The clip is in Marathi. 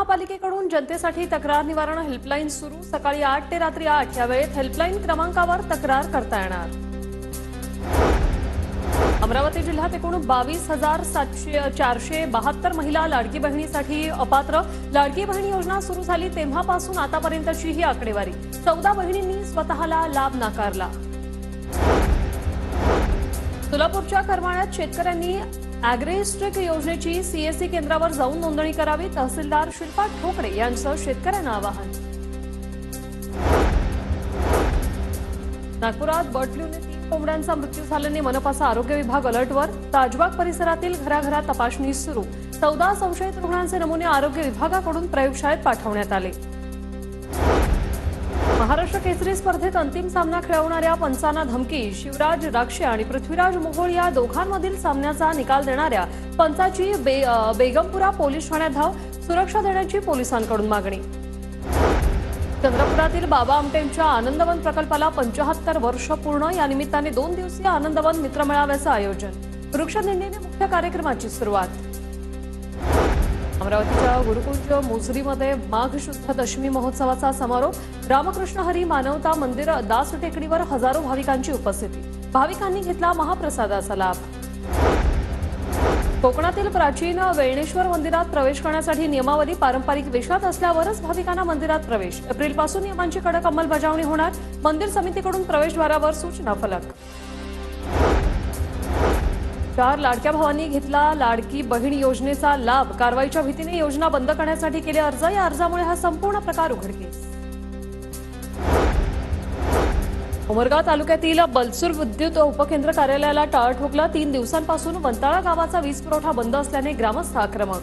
महापालिकेकडून जनतेसाठी तक्रार निवारण हेल्पलाईन सुरू। सकाळी 8 ते रात्री 8 या वेळेत हेल्पलाईन क्रमांकावर तक्रार करता येणार। अमरावती जिल्ह्यात एकूण 22,472 महिला लाडकी बहिणीसाठी अपात्र। लाडकी बहीण योजना सुरू झाली तेव्हापासून आतापर्यंतची ही आकडेवारी। 14 बहिणींनी स्वतःला लाभ नाकारला। सोलापूरच्या करमाळ्यात शेतकऱ्यांनी अॅग्रिस्ट्रिक योजनेची सीएससी केंद्रावर जाऊन नोंदणी करावी। तहसीलदार शिल्पा ठोकरे यांचं शेतकऱ्यांना आवाहन। नागपुरात बर्ड फ्लूने 3 कोंबड्यांचा मृत्यू झाल्याने मनपाचा आरोग्य विभाग अलर्टवर। ताजबाग परिसरातील घराघरात तपासणी सुरू। 14 संशयित रुग्णांचे नमुने आरोग्य विभागाकडून प्रयोगशाळेत पाठवण्यात आले। महाराष्ट्र केसरी स्पर्धेत अंतिम सामना खेळवणाऱ्या पंचांना धमकी। शिवराज राक्षे आणि पृथ्वीराज मोहोळ या दोघांमधील सामन्याचा निकाल देणाऱ्या पंचाची बेगमपुरा पोलीस ठाण्यात धाव। सुरक्षा देण्याची पोलिसांकडून मागणी। चंद्रपुरातील बाबा आमटेंच्या आनंदवन प्रकल्पाला 75 वर्ष पूर्ण। या निमित्ताने 2 दिवसीय आनंदवन मित्रमेळाव्याचं आयोजन। वृक्षदिंडीने मुख्य कार्यक्रमाची सुरुवात। अमरावतीच्या गुरुकुंज मोझरीमध्ये माघ शुद्ध दशमी महोत्सवाचा समारोप। रामकृष्ण हरी मानवता मंदिर दास टेकडीवर हजारो भाविकांची उपस्थिती। भाविकांनी घेतला महाप्रसादाचा लाभ। कोकणातील प्राचीन वेळणेश्वर मंदिरात प्रवेश करण्यासाठी नियमावली पारंपरिक वेशात असल्यावरच भाविकांना मंदिरात प्रवेश। एप्रिलपासून नियमांची कडक अंमलबजावणी होणार। मंदिर समितीकडून प्रवेशद्वारावर सूचना फलक। 4 लाडक्या भावांनी घेतला लाडकी बहीण योजनेचा लाभ। कारवाईच्या भीतीने योजना बंद करण्यासाठी केले अर्ज। या अर्जामुळे हा संपूर्ण प्रकार उघडकीस। उमरगा तालुक्यातील बलसूर विद्युत उपकेंद्र कार्यालयाला टाळं ठोकलं। 3 दिवसांपासून वंताळा गावाचा वीज पुरवठा बंद असल्याने ग्रामस्थ आक्रमक।